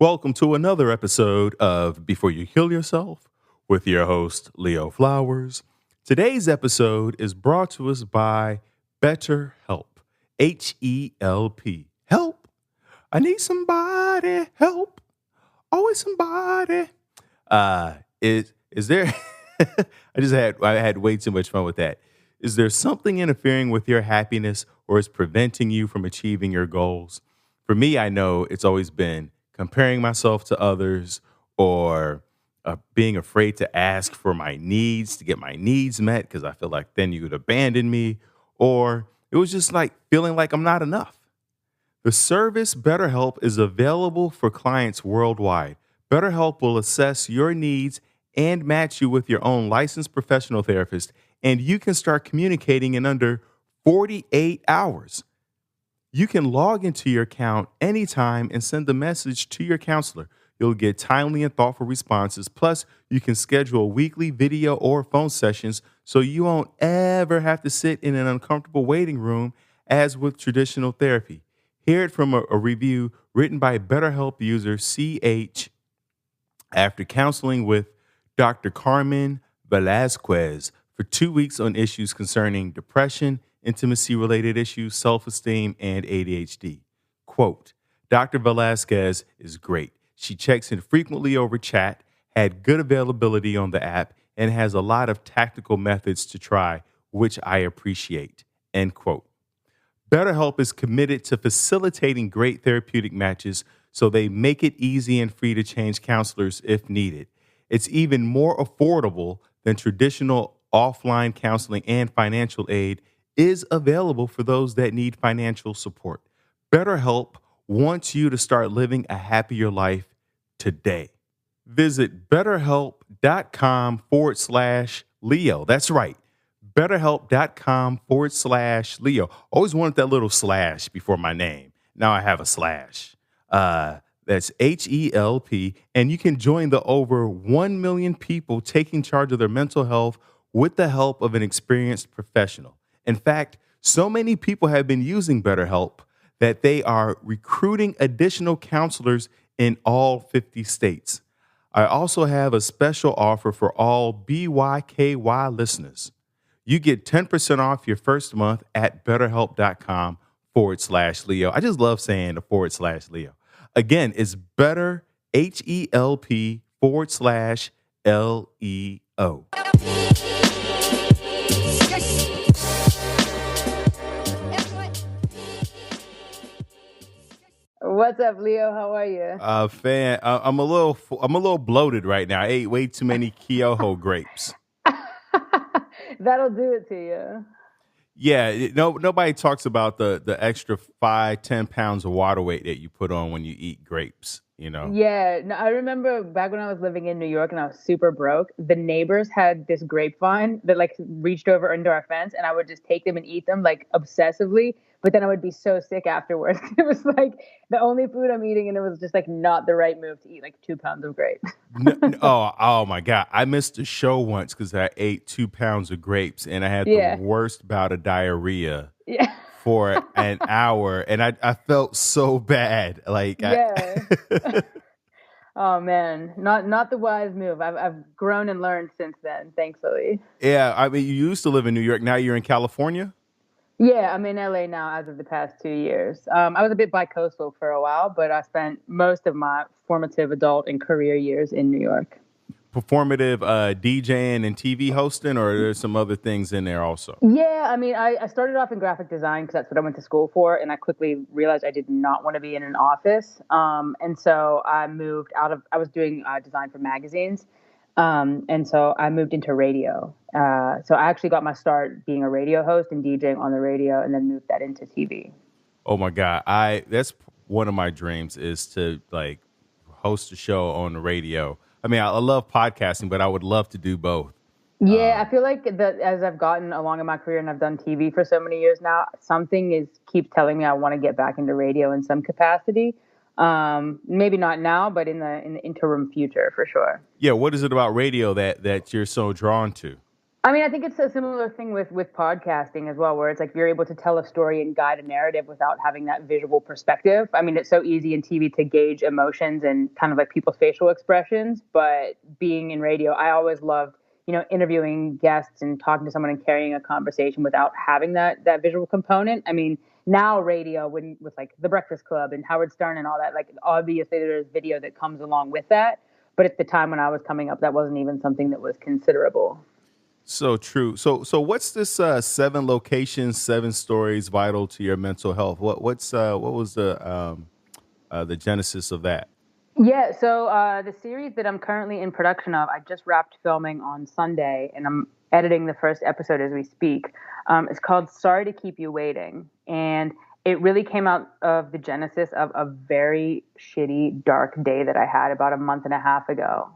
Welcome to another episode of Before You Kill Yourself with your host, Leo Flowers. Today's episode is brought to us by BetterHelp, H-E-L-P. Help! I need somebody. Help! Always somebody. Is there? I had way too much fun with that. Is there something interfering with your happiness or is preventing you from achieving your goals? For me, I know it's always been comparing myself to others or being afraid to ask for my needs, to get my needs met, because I feel like then you would abandon me. Or it was just like feeling like I'm not enough. The service BetterHelp is available for clients worldwide. BetterHelp will assess your needs and match you with your own licensed professional therapist, and you can start communicating in under 48 hours. You can log into your account anytime and send a message to your counselor. You'll get timely and thoughtful responses. Plus, you can schedule weekly video or phone sessions so you won't ever have to sit in an uncomfortable waiting room as with traditional therapy. Hear it from a review written by BetterHelp user CH after counseling with Dr. Carmen Velasquez for 2 weeks on issues concerning depression, intimacy-related issues, self-esteem, and ADHD. Quote, Dr. Velasquez is great. She checks in frequently over chat, had good availability on the app, and has a lot of tactical methods to try, which I appreciate. End quote. BetterHelp is committed to facilitating great therapeutic matches, so they make it easy and free to change counselors if needed. It's even more affordable than traditional offline counseling, and financial aid is available for those that need financial support. BetterHelp wants you to start living a happier life today. Visit betterhelp.com/Leo. That's right. BetterHelp.com/Leo. Always wanted that little slash before my name. Now I have a slash. That's HELP. And you can join the over 1 million people taking charge of their mental health with the help of an experienced professional. In fact, so many people have been using BetterHelp that they are recruiting additional counselors in all 50 states. I also have a special offer for all BYKY listeners. You get 10% off your first month at betterhelp.com/Leo. I just love saying the /Leo. Again, it's better, HELP/LEO. What's up, Leo? How are you? I'm a little bloated right now. I ate way too many Kyoho grapes. That'll do it to you. Yeah, nobody talks about the extra 5-10 pounds of water weight that you put on when you eat grapes, you know? Yeah, no, I remember back when I was living in New York and I was super broke, the neighbors had this grapevine that like reached over under our fence, and I would just take them and eat them like obsessively, but then I would be so sick afterwards. It was like the only food I'm eating, and it was just like not the right move to eat like 2 pounds of grapes. Oh my God. I missed a show once because I ate 2 pounds of grapes and I had Yeah. the worst bout of diarrhea Yeah. for an hour. And I felt so bad. Yeah. Oh man, not the wise move. I've grown and learned since then, thankfully. Yeah. I mean, you used to live in New York. Now you're in California? Yeah, I'm in LA now as of the past 2 years. I was a bit bi-coastal for a while, but I spent most of my formative adult and career years in New York. Performative DJing and TV hosting, or there's some other things in there also? Yeah, I mean, I started off in graphic design because that's what I went to school for, and I quickly realized I did not want to be in an office. And so I moved I was doing design for magazines, and so I moved into radio. So I actually got my start being a radio host and DJing on the radio, and then moved that into TV. Oh my God. That's one of my dreams is to like host a show on the radio. I mean, I love podcasting, but I would love to do both. Yeah, I feel like that as I've gotten along in my career and I've done TV for so many years now, something keeps telling me I want to get back into radio in some capacity. Maybe not now, but in the interim future for sure. Yeah, what is it about radio that you're so drawn to? I mean, I think it's a similar thing with podcasting as well, where it's like you're able to tell a story and guide a narrative without having that visual perspective. I mean, it's so easy in TV to gauge emotions and kind of like people's facial expressions, but being in radio, I always loved, interviewing guests and talking to someone and carrying a conversation without having that visual component. I mean, now radio, when with like The Breakfast Club and Howard Stern and all that, like obviously there's video that comes along with that, but at the time when I was coming up, that wasn't even something that was considerable. So true. So what's this 7 locations, 7 stories vital to your mental health? What was the genesis of that? Yeah, so the series that I'm currently in production of, I just wrapped filming on Sunday, and I'm editing the first episode as we speak. It's called Sorry to Keep You Waiting, and it really came out of the genesis of a very shitty, dark day that I had about a month and a half ago.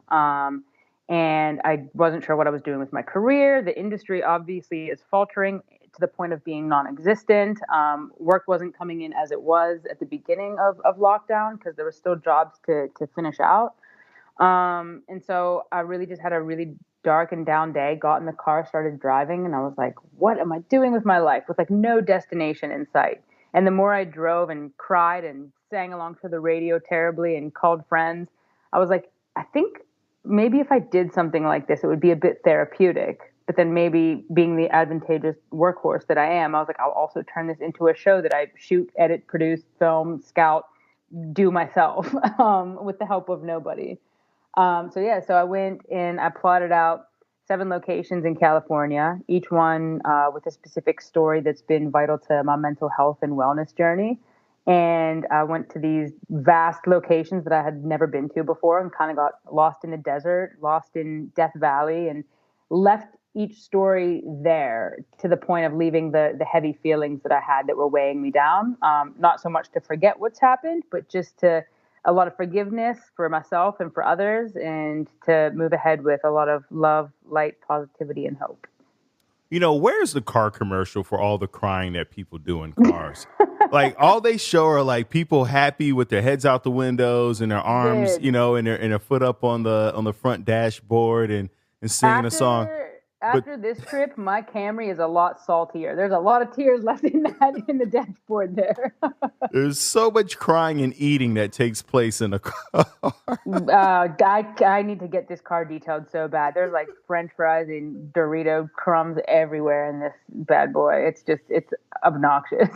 And I wasn't sure what I was doing with my career. The industry obviously is faltering to the point of being non-existent. Work wasn't coming in as it was at the beginning of lockdown because there were still jobs to finish out. And so I really just had a really dark and down day, got in the car, started driving, and I was like, what am I doing with my life? With like no destination in sight. And the more I drove and cried and sang along to the radio terribly and called friends, I was like, I think maybe if I did something like this, it would be a bit therapeutic. But then maybe being the advantageous workhorse that I am, I was like, I'll also turn this into a show that I shoot, edit, produce, film, scout, do myself with the help of nobody. So I went and I plotted out 7 locations in California, each one with a specific story that's been vital to my mental health and wellness journey. And I went to these vast locations that I had never been to before and kind of got lost in the desert, lost in Death Valley, and left each story there to the point of leaving the heavy feelings that I had that were weighing me down. Not so much to forget what's happened, but just to a lot of forgiveness for myself and for others, and to move ahead with a lot of love, light, positivity, and hope. Where's the car commercial for all the crying that people do in cars? Like all they show are like people happy with their heads out the windows and their arms, Dude, and their foot up on the front dashboard and singing a song. But after this trip, my Camry is a lot saltier. There's a lot of tears left in the dashboard there. there's so much crying and eating that takes place in a car. I need to get this car detailed so bad. There's like French fries and Dorito crumbs everywhere in this bad boy. It's obnoxious.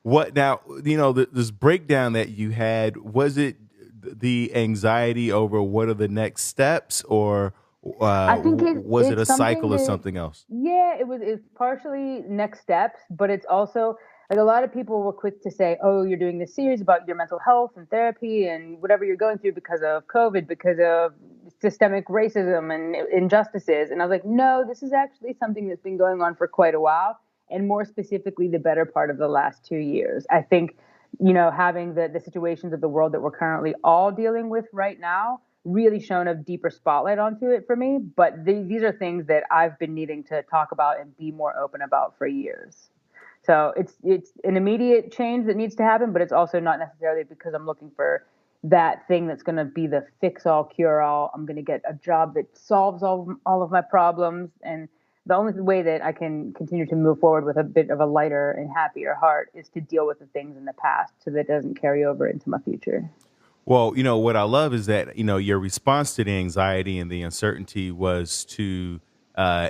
What now? This breakdown that you had, was it the anxiety over what are the next steps, or I think was it a it's something cycle of that, something else? yeah, it's partially next steps, but it's also like a lot of people were quick to say, oh, you're doing this series about your mental health and therapy and whatever you're going through because of COVID, because of systemic racism and injustices. And I was like, no, this is actually something that's been going on for quite a while. And more specifically, the better part of the last 2 years. I think, having the situations of the world that we're currently all dealing with right now really shone a deeper spotlight onto it for me. But these are things that I've been needing to talk about and be more open about for years. So it's an immediate change that needs to happen, but it's also not necessarily because I'm looking for that thing that's going to be the fix all, cure all. I'm going to get a job that solves all of my problems. And the only way that I can continue to move forward with a bit of a lighter and happier heart is to deal with the things in the past so that it doesn't carry over into my future. Well, what I love is that, your response to the anxiety and the uncertainty was to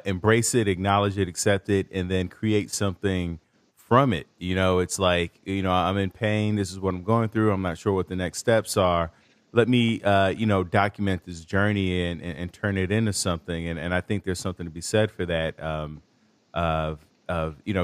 embrace it, acknowledge it, accept it, and then create something from it. It's like, I'm in pain. This is what I'm going through. I'm not sure what the next steps are. Let me, document this journey and turn it into something. And I think there's something to be said for that.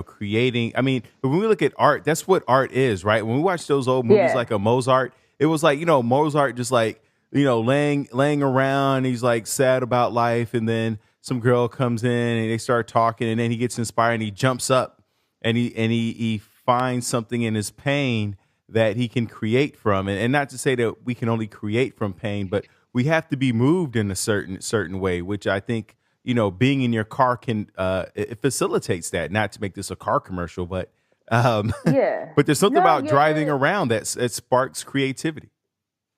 Creating. I mean, when we look at art, that's what art is, right? When we watch those old movies Yeah. like a Mozart, it was like, Mozart just like, laying around. He's like sad about life. And then some girl comes in and they start talking, and then he gets inspired and he jumps up and he finds something in his pain that he can create from. And not to say that we can only create from pain, but we have to be moved in a certain way, which I think, being in your car can, it facilitates that. Not to make this a car commercial, but Yeah. but there's something No, about driving yeah. around that sparks creativity.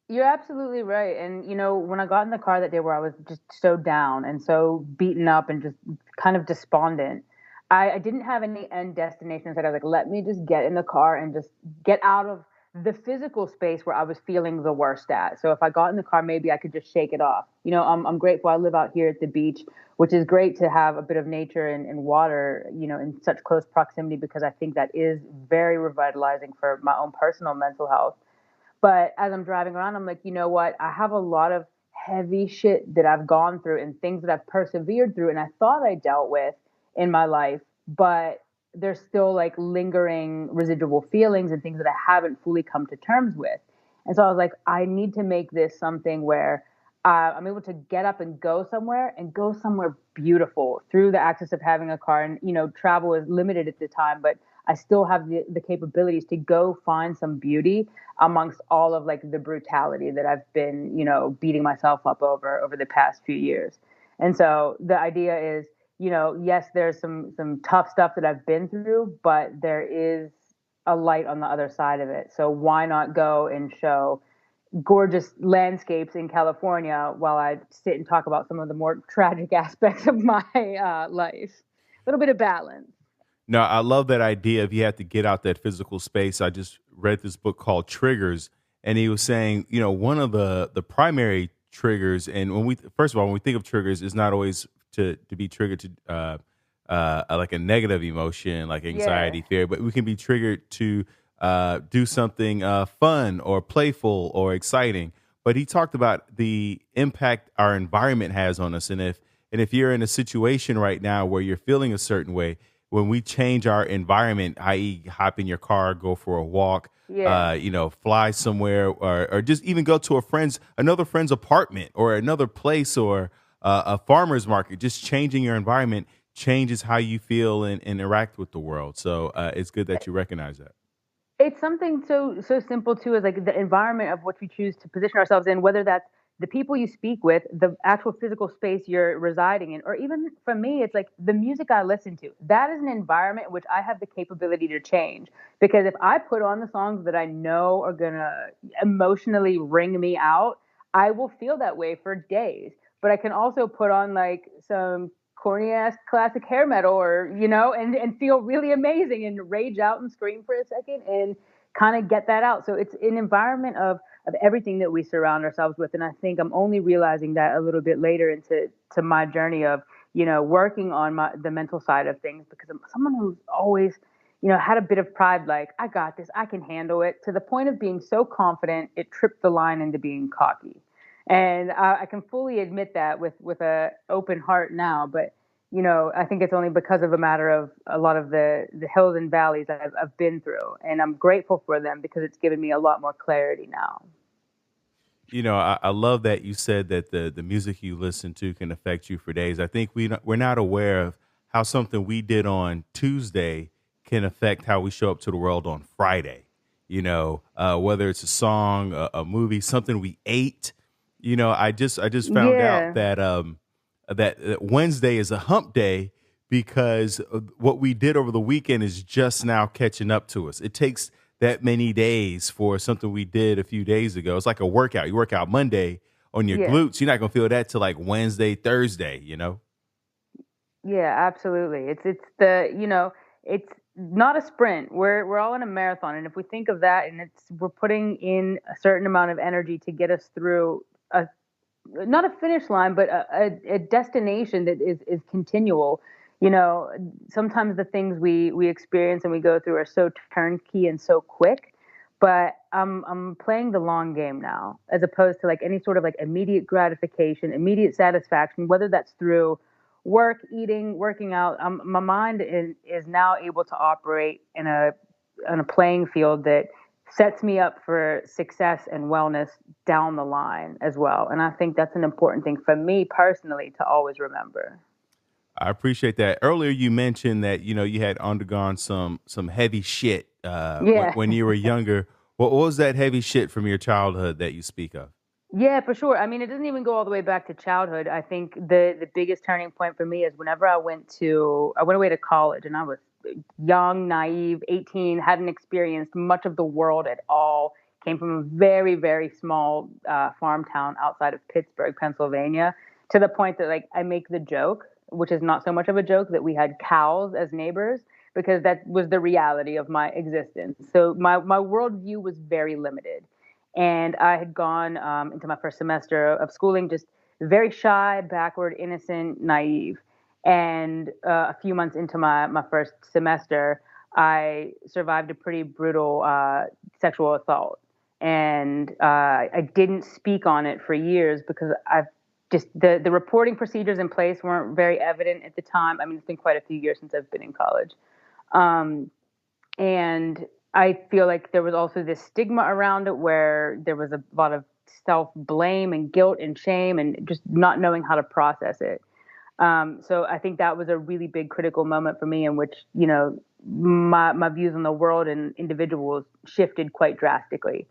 You're absolutely right. And when I got in the car that day where I was just so down and so beaten up and just kind of despondent, I didn't have any end destination. So I was like, let me just get in the car and just get out of the physical space where I was feeling the worst at. So if I got in the car, maybe I could just shake it off. I'm grateful I live out here at the beach, which is great to have a bit of nature and water, in such close proximity, because I think that is very revitalizing for my own personal mental health. But as I'm driving around, I'm like, you know what? I have a lot of heavy shit that I've gone through and things that I've persevered through and I thought I dealt with in my life, but there's still like lingering residual feelings and things that I haven't fully come to terms with. And so I was like, I need to make this something where I'm able to get up and go somewhere beautiful through the access of having a car. And, travel is limited at the time, but I still have the capabilities to go find some beauty amongst all of like the brutality that I've been, beating myself up over the past few years. And so the idea is, yes, there's some tough stuff that I've been through, but there is a light on the other side of it. So why not go and show gorgeous landscapes in California while I sit and talk about some of the more tragic aspects of my life? A little bit of balance. No, I love that idea if you have to get out that physical space. I just read this book called Triggers, and he was saying, one of the primary triggers, and when we first of all, when we think of triggers, it's not always to be triggered to like a negative emotion like Yeah. anxiety, fear, but we can be triggered to do something fun or playful or exciting. But he talked about the impact our environment has on us, and if you're in a situation right now where you're feeling a certain way, when we change our environment, i.e., hop in your car, go for a walk, Yeah. fly somewhere, or just even go to another friend's apartment or another place or a farmer's market. Just changing your environment changes how you feel and interact with the world. So it's good that you recognize that. It's something so simple too as like the environment of which we choose to position ourselves in, whether that's the people you speak with, the actual physical space you're residing in, or even for me, it's like the music I listen to. That is an environment which I have the capability to change. Because if I put on the songs that I know are gonna emotionally wring me out, I will feel that way for days. But I can also put on like some corny ass classic hair metal or and feel really amazing and rage out and scream for a second and kind of get that out. So it's an environment of everything that we surround ourselves with. And I think I'm only realizing that a little bit later into my journey of working on the mental side of things, because I'm someone who's always had a bit of pride, like I got this, I can handle it, to the point of being so confident it tripped the line into being cocky. And I can fully admit that with a open heart now. But I think it's only because of a matter of a lot of the hills and valleys that I've been through, and I'm grateful for them because it's given me a lot more clarity now. I love that you said that the music you listen to can affect you for days. I think we're not aware of how something we did on Tuesday can affect how we show up to the world on Friday. Whether it's a song, a movie, something we ate. I just found out Yeah. that Wednesday is a hump day because what we did over the weekend is just now catching up to us. It takes that many days for something we did a few days ago. It's like a workout. You work out Monday on your Yeah. glutes, you're not gonna feel that till like Wednesday, Thursday. Yeah, absolutely. It's not a sprint. We're all in a marathon, and if we think of that, and we're putting in a certain amount of energy to get us through a not a finish line, but a destination that is continual. You know, Sometimes the things we experience and we go through are so turnkey and so quick. But I'm playing the long game now, as opposed to like any sort of like immediate gratification, immediate satisfaction, whether that's through work, eating, working out. My mind is now able to operate in a playing field that sets me up for success and wellness down the line as well. And I think that's an important thing for me personally to always remember. I appreciate that. Earlier, you mentioned that you had undergone some heavy shit when Yeah. when you were younger. What was that heavy shit from your childhood that you speak of? Yeah, for sure. I mean, it doesn't even go all the way back to childhood. I think the biggest turning point for me is whenever I went away to college, and I was young, naive, 18, hadn't experienced much of the world at all, came from a very, very small farm town outside of Pittsburgh, Pennsylvania, to the point that like I make the joke, which is not so much of a joke, that we had cows as neighbors because that was the reality of my existence. So my worldview was very limited. And I had gone into my first semester of schooling just very shy, backward, innocent, naive. And a few months into my first semester, I survived a pretty brutal sexual assault. And I didn't speak on it for years because I've just the reporting procedures in place weren't very evident at the time. I mean, it's been quite a few years since I've been in college. Um, and I feel like there was also this stigma around it where there was a lot of self blame and guilt and shame and just not knowing how to process it. So I think that was a really big critical moment for me in which, my views on the world and individuals shifted quite drastically.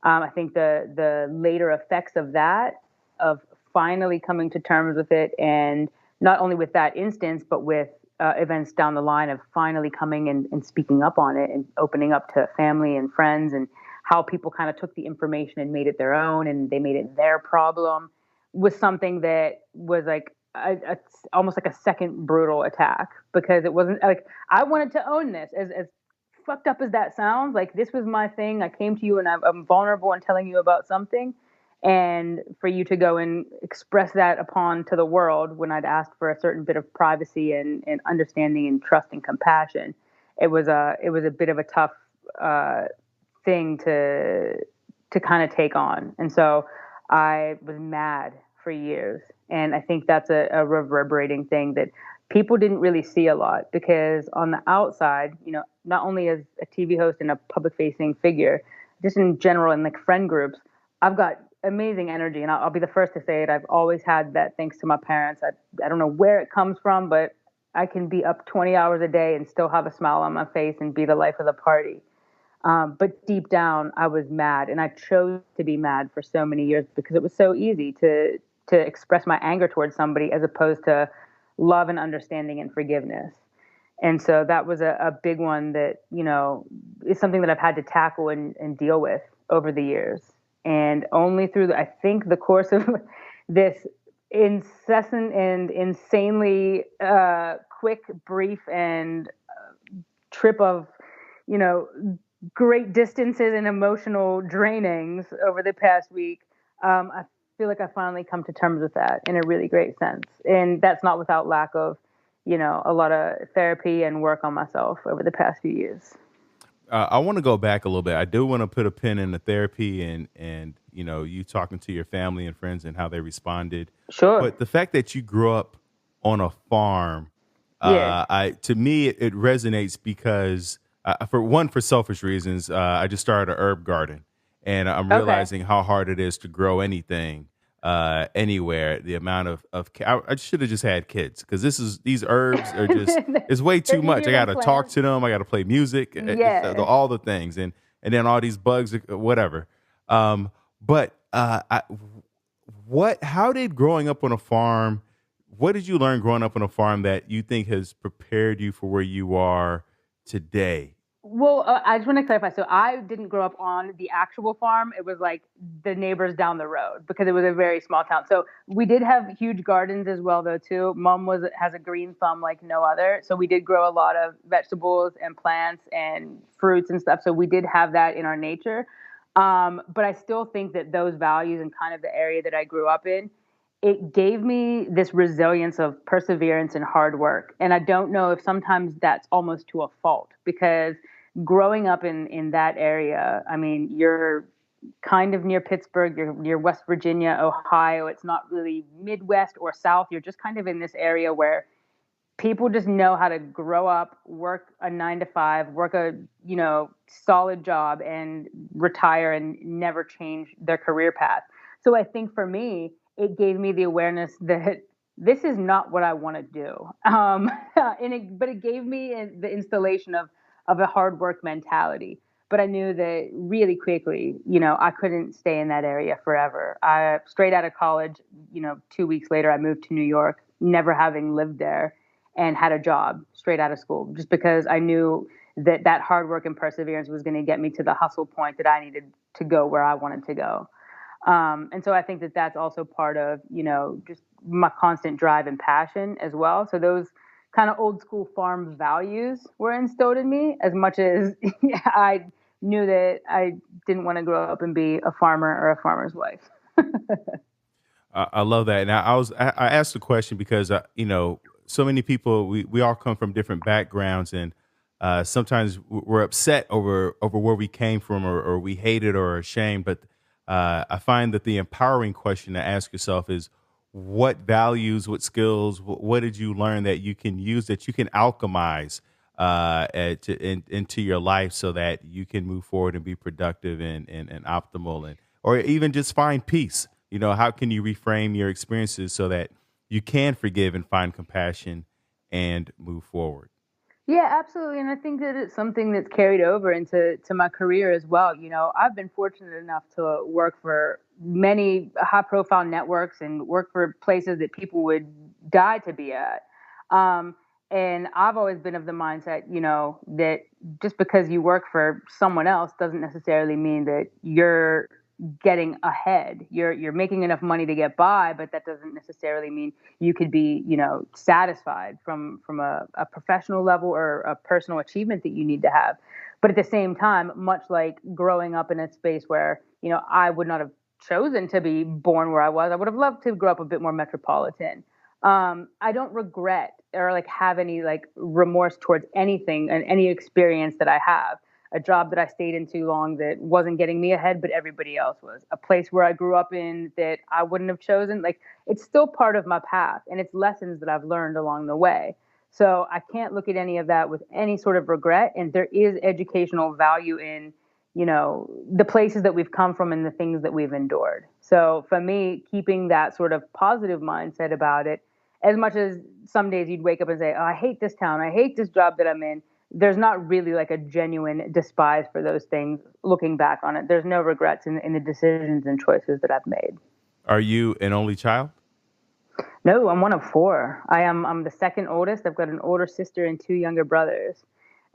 I think the later effects of that, of finally coming to terms with it, and not only with that instance, but with events down the line of finally coming and speaking up on it and opening up to family and friends, and how people kind of took the information and made it their own and they made it their problem, was something that was like almost like a second brutal attack, because it wasn't like I wanted to own this. As fucked up as that sounds, like this was my thing. I came to you and I'm vulnerable and telling you about something, and for you to go and express that upon to the world when I'd asked for a certain bit of privacy and understanding and trust and compassion, it was a bit of a tough uh, thing to kind of take on. And so I was mad for years. And I think that's a reverberating thing that people didn't really see a lot, because on the outside, not only as a TV host and a public facing figure, just in general in like friend groups, I've got amazing energy. And I'll be the first to say it. I've always had that thanks to my parents. I don't know where it comes from, but I can be up 20 hours a day and still have a smile on my face and be the life of the party. But deep down, I was mad, and I chose to be mad for so many years because it was so easy to express my anger towards somebody as opposed to love and understanding and forgiveness. And so that was a big one that is something that I've had to tackle and deal with over the years. And only through I think the course of this incessant and insanely quick, brief, and trip of you know great distances and emotional drainings over the past week, I feel like I finally come to terms with that in a really great sense. And that's not without lack of, a lot of therapy and work on myself over the past few years. I want to go back a little bit. I do want to put a pin in the therapy and you talking to your family and friends and how they responded. Sure. But the fact that you grew up on a farm, Yeah. I to me it resonates because for selfish reasons, I just started a herb garden, and I'm Okay. realizing how hard it is to grow anything anywhere. The amount I should have just had kids, because these herbs are just it's way They're too much. I easier got than to talk plants. to them. I got to play music. Yeah. All the things, and then all these bugs, whatever. But how did growing up on a farm? What did you learn growing up on a farm that you think has prepared you for where you are today? Well, I just want to clarify. So I didn't grow up on the actual farm. It was like the neighbors down the road because it was a very small town. So we did have huge gardens as well, though. Too. Mom has a green thumb like no other. So we did grow a lot of vegetables and plants and fruits and stuff. So we did have that in our nature. But I still think that those values and kind of the area that I grew up in, it gave me this resilience of perseverance and hard work. And I don't know if sometimes that's almost to a fault, because growing up in that area, I mean, you're kind of near Pittsburgh, you're near West Virginia, Ohio. It's not really Midwest or South. You're just kind of in this area where people just know how to grow up, work a 9 to 5, work a solid job, and retire and never change their career path. So I think for me, it gave me the awareness that this is not what I want to do. But it gave me the installation of a hard work mentality. But I knew that really quickly, I couldn't stay in that area forever. I straight out of college, 2 weeks later, I moved to New York, never having lived there, and had a job straight out of school, just because I knew that hard work and perseverance was going to get me to the hustle point that I needed to go where I wanted to go. And so I think that that's also part of, just my constant drive and passion as well. So those kind of old school farm values were instilled in me as much as I knew that I didn't want to grow up and be a farmer or a farmer's wife. I love that. Now, I asked the question because so many people we all come from different backgrounds, and sometimes we're upset over where we came from, or we hate it or are ashamed. But I find that the empowering question to ask yourself is, what values, what skills, what did you learn that you can use, that you can alchemize into your life, so that you can move forward and be productive and optimal, and or even just find peace. How can you reframe your experiences so that you can forgive and find compassion and move forward? Yeah, absolutely. And I think that it's something that's carried over into my career as well. I've been fortunate enough to work for many high profile networks and work for places that people would die to be at. Um, and I've always been of the mindset, that just because you work for someone else doesn't necessarily mean that you're getting ahead. You're making enough money to get by, but that doesn't necessarily mean you could be, satisfied from a professional level or a personal achievement that you need to have. But at the same time, much like growing up in a space where, I would not have chosen to be born where I was, I would have loved to grow up a bit more metropolitan. I don't regret or like have any like remorse towards anything and any experience that I have. A job that I stayed in too long that wasn't getting me ahead, but everybody else was. A place where I grew up in that I wouldn't have chosen. Like, it's still part of my path, and it's lessons that I've learned along the way. So I can't look at any of that with any sort of regret. And there is educational value in, the places that we've come from and the things that we've endured. So for me, keeping that sort of positive mindset about it, as much as some days you'd wake up and say, "Oh, I hate this town. I hate this job that I'm in." There's not really like a genuine despise for those things looking back on it. There's no regrets in the decisions and choices that I've made. Are you an only child? No, I'm one of four. I'm the second oldest. I've got an older sister and two younger brothers.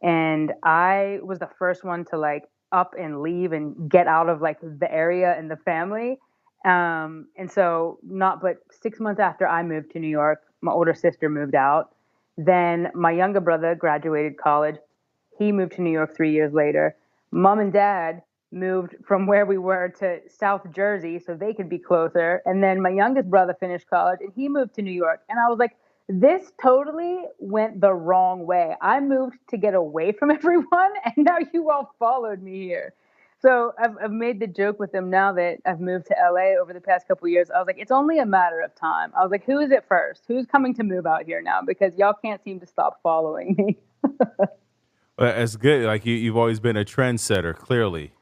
And I was the first one to like up and leave and get out of like the area and the family. And so not but 6 months after I moved to New York, my older sister moved out. Then my younger brother graduated college. He moved to New York 3 years later. Mom and dad moved from where we were to South Jersey so they could be closer. And then my youngest brother finished college and he moved to New York. And I was like, this totally went the wrong way. I moved to get away from everyone, and now you all followed me here. So I've made the joke with them now that I've moved to LA over the past couple of years. I was like, it's only a matter of time. I was like, who is it first? Who's coming to move out here now? Because y'all can't seem to stop following me. Well, that's good. Like you've always been a trendsetter, clearly.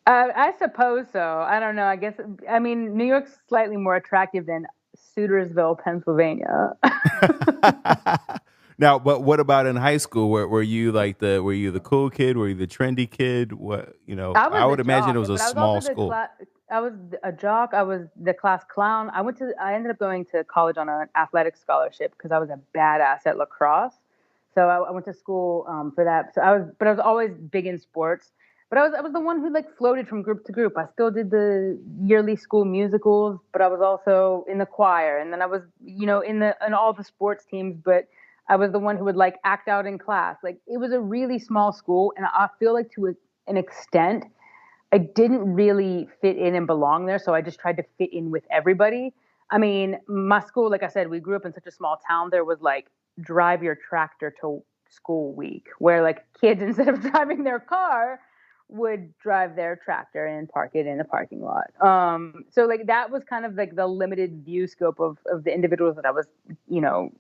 I suppose so. I don't know. I guess, I mean, New York's slightly more attractive than Sutersville, Pennsylvania. Now, but what about in high school? Were you like were you the cool kid? Were you the trendy kid? I I was a would imagine it jock, was a but I was also small school. I was a jock. I was the class clown. I ended up going to college on an athletic scholarship because I was a badass at lacrosse. So I went to school for that. But I was always big in sports. But I was the one who like floated from group to group. I still did the yearly school musicals, but I was also in the choir, and then I was, in all the sports teams. But I was the one who would like act out in class. Like, it was a really small school, and I feel like to an extent, I didn't really fit in and belong there. So I just tried to fit in with everybody. I mean, my school, like I said, we grew up in such a small town. There was like drive your tractor to school week, where like kids instead of driving their car would drive their tractor and park it in a parking lot. So like that was kind of like the limited view scope of the individuals that I was, you know,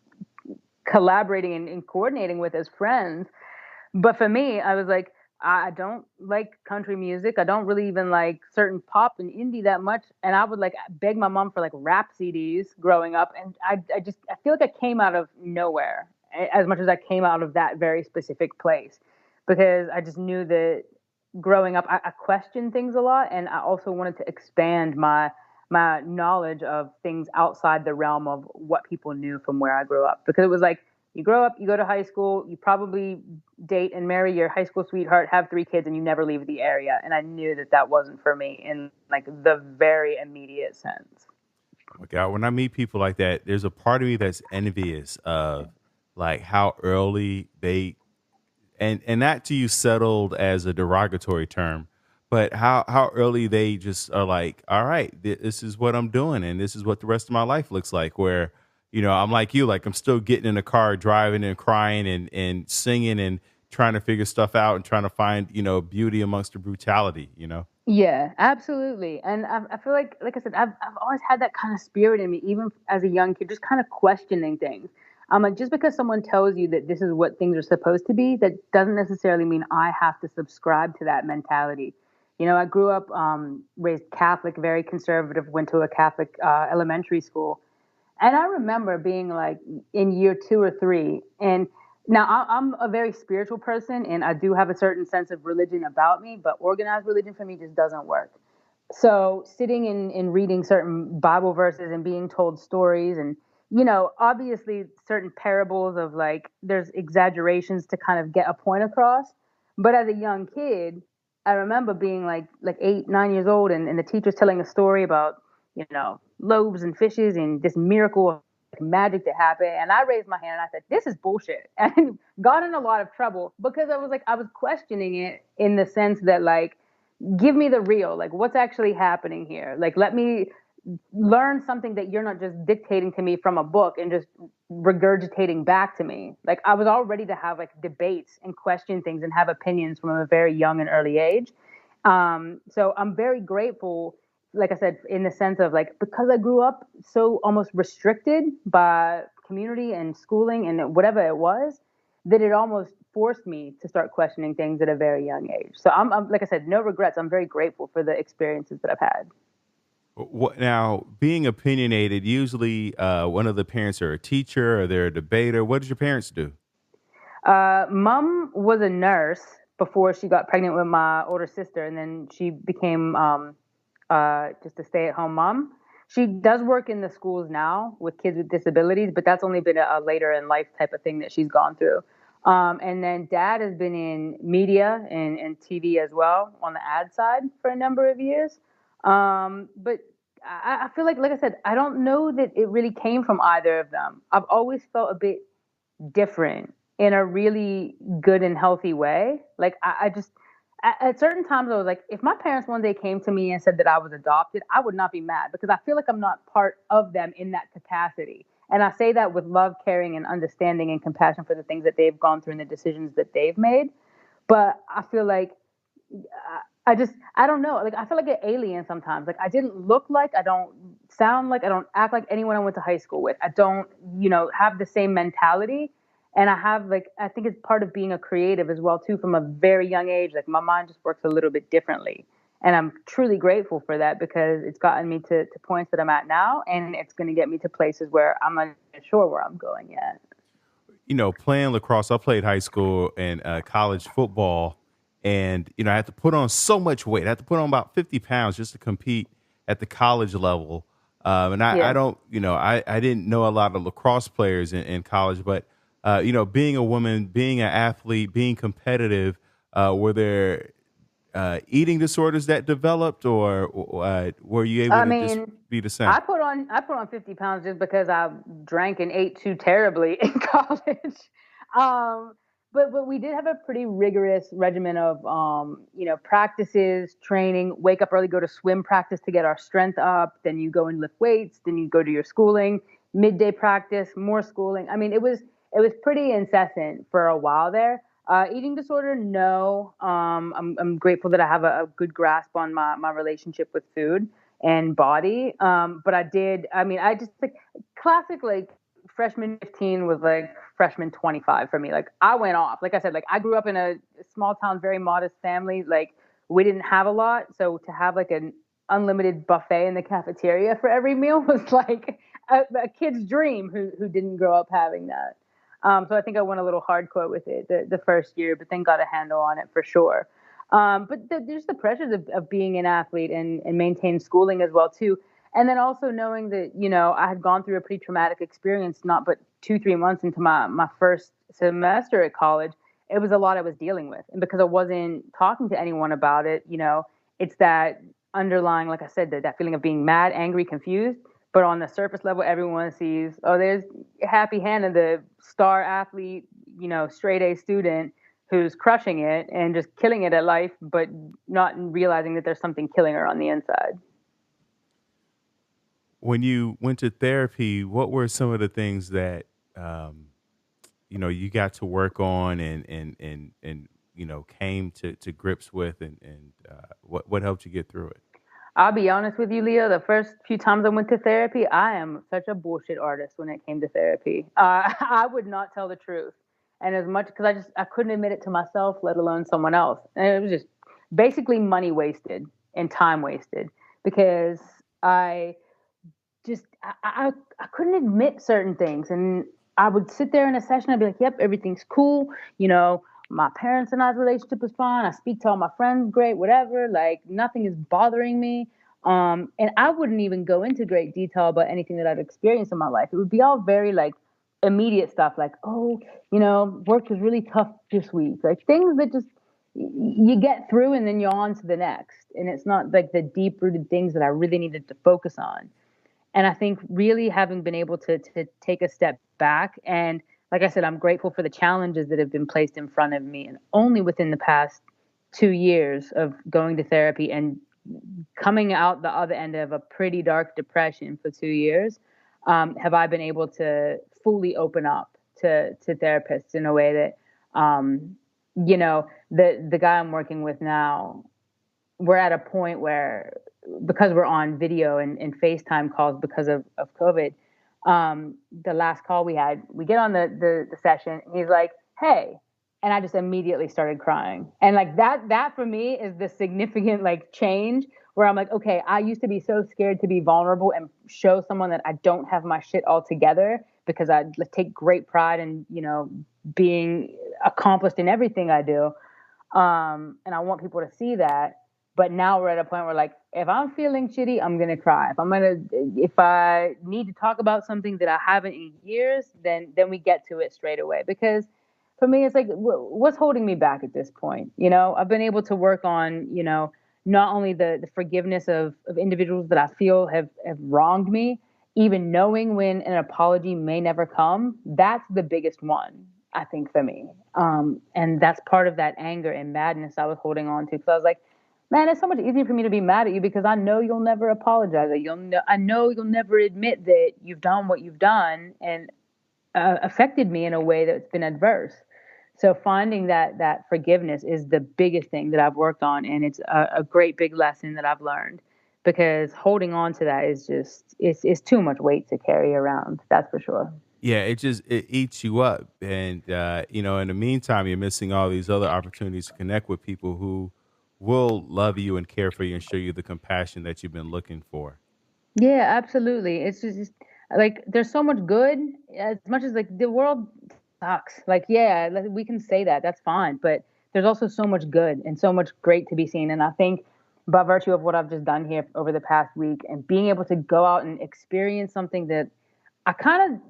collaborating and coordinating with as friends. But for me, I was like, I don't like country music. I don't really even like certain pop and indie that much. And I would like beg my mom for like rap CDs growing up. And I feel like I came out of nowhere as much as I came out of that very specific place because I just knew that growing up, I questioned things a lot. And I also wanted to expand my knowledge of things outside the realm of what people knew from where I grew up because it was like, You grow up, you go to high school, you probably date and marry your high school sweetheart, have 3 kids, and you never leave the area. And I knew that that wasn't for me in like the very immediate sense. Oh my God, when I meet people like that, there's a part of me that's envious of like how early they and not to use settled as a derogatory term, but how early they just are like, all right, this is what I'm doing, and this is what the rest of my life looks like. Where I'm like you, like I'm still getting in the car, driving and crying and singing and trying to figure stuff out and trying to find beauty amongst the brutality. Yeah, absolutely. And I feel like I said, I've always had that kind of spirit in me, even as a young kid, just kind of questioning things. Like just because someone tells you that this is what things are supposed to be, that doesn't necessarily mean I have to subscribe to that mentality. I grew up raised Catholic, very conservative, went to a Catholic elementary school, and I remember being like in year 2 or 3. And now I'm a very spiritual person and I do have a certain sense of religion about me, but organized religion for me just doesn't work. So sitting and reading certain Bible verses and being told stories and, obviously certain parables of like there's exaggerations to kind of get a point across. But as a young kid, I remember being like 8, 9 years old and the teacher's telling a story about, loaves and fishes and this miracle of magic that happened. And I raised my hand and I said, this is bullshit. And got in a lot of trouble because I was questioning it in the sense that like, give me the real, like what's actually happening here. Like, let me learn something that you're not just dictating to me from a book and just regurgitating back to me. Like I was all ready to have like debates and question things and have opinions from a very young and early age. So I'm very grateful, like I said, in the sense of like because I grew up so almost restricted by community and schooling and whatever it was, that it almost forced me to start questioning things at a very young age. So I'm like I said, no regrets. I'm very grateful for the experiences that I've had. What now? Being opinionated, usually one of the parents are a teacher or they're a debater. What did your parents do? Mom was a nurse before she got pregnant with my older sister, and then she became just a stay-at-home mom. She does work in the schools now with kids with disabilities, but that's only been a later in life type of thing that she's gone through. And then dad has been in media and TV as well on the ad side for a number of years. But I feel like I said, I don't know that it really came from either of them. I've always felt a bit different in a really good and healthy way. Like I just at certain times I was like, if my parents one day came to me and said that I was adopted, I would not be mad because I feel like I'm not part of them in that capacity. And I say that with love, caring, and understanding and compassion for the things that they've gone through and the decisions that they've made. But I feel like I don't know. Like I feel like an alien sometimes. Like I didn't look like, I don't sound like, I don't act like anyone I went to high school with. I don't, have the same mentality. And I have like I think it's part of being a creative as well too from a very young age. Like my mind just works a little bit differently. And I'm truly grateful for that because it's gotten me to points that I'm at now and it's gonna get me to places where I'm not sure where I'm going yet. Playing lacrosse, I played high school and college football, and I had to put on so much weight. I had to put on about 50 pounds just to compete at the college level. And I Yeah. don't, I didn't know a lot of lacrosse players in college, but being a woman, being an athlete, being competitive, were there eating disorders that developed, or were you able I to just mean, be the same? I put on 50 pounds just because I drank and ate too terribly in college. Um, but we did have a pretty rigorous regimen of practices, training, wake up early, go to swim practice to get our strength up, then you go and lift weights, then you go to your schooling, midday practice, more schooling. I mean, it was pretty incessant for a while there. Eating disorder, no. I'm grateful that I have a good grasp on my relationship with food and body. But I mean, I just like classic, like freshman 15 was like freshman 25 for me. Like I went off. Like I said, like I grew up in a small town, very modest family. Like we didn't have a lot. So to have like an unlimited buffet in the cafeteria for every meal was like a kid's dream who didn't grow up having that. So I think I went a little hardcore with it the first year, but then got a handle on it for sure. But there's the pressures of being an athlete and maintain schooling as well too. And then also knowing that, I had gone through a pretty traumatic experience, not but 2, 3 months into my first semester at college, it was a lot I was dealing with. And because I wasn't talking to anyone about it, it's that underlying, like I said, that feeling of being mad, angry, confused. But on the surface level, everyone sees, oh, there's Happy Hannah, the star athlete, straight A student who's crushing it and just killing it at life, but not realizing that there's something killing her on the inside. When you went to therapy, what were some of the things that um, you got to work on and came to grips with, and what helped you get through it? I'll be honest with you, Leah. The first few times I went to therapy, I am such a bullshit artist when it came to therapy. I would not tell the truth, and as much because I couldn't admit it to myself, let alone someone else, and it was just basically money wasted and time wasted because I just I couldn't admit certain things, and I would sit there in a session. I'd be like, "Yep, everything's cool. My parents and I's relationship is fine. I speak to all my friends, great, whatever. Like nothing is bothering me." And I wouldn't even go into great detail about anything that I've experienced in my life. It would be all very like immediate stuff, like, "Oh, work was really tough this week." Like things that just you get through, and then you're on to the next. And it's not like the deep rooted things that I really needed to focus on. And I think really having been able to take a step back, and like I said, I'm grateful for the challenges that have been placed in front of me. And only within the past 2 years of going to therapy and coming out the other end of a pretty dark depression for 2 years, have I been able to fully open up to therapists in a way that, the guy I'm working with now, we're at a point where because we're on video and FaceTime calls because of COVID, the last call we had, we get on the session, and he's like, "Hey," and I just immediately started crying. And like that for me is the significant like change where I'm like, okay, I used to be so scared to be vulnerable and show someone that I don't have my shit all together because I take great pride in, being accomplished in everything I do. And I want people to see that. But now we're at a point where, like, if I'm feeling shitty, I'm gonna cry. If I need to talk about something that I haven't in years, then we get to it straight away. Because for me, it's like, what's holding me back at this point? I've been able to work on, not only the forgiveness of individuals that I feel have wronged me, even knowing when an apology may never come. That's the biggest one, I think, for me. And that's part of that anger and madness I was holding on to. Because I was like, man, it's so much easier for me to be mad at you because I know you'll never apologize. I know you'll never admit that you've done what you've done and affected me in a way that's been adverse. So finding that forgiveness is the biggest thing that I've worked on, and it's a great big lesson that I've learned because holding on to that is just it's too much weight to carry around. That's for sure. Yeah, it eats you up, and in the meantime, you're missing all these other opportunities to connect with people who will love you and care for you and show you the compassion that you've been looking for. Yeah, absolutely. It's just like there's so much good as much as like the world sucks. Like, yeah, we can say that. That's fine. But there's also so much good and so much great to be seen. And I think by virtue of what I've just done here over the past week and being able to go out and experience something that I kind of,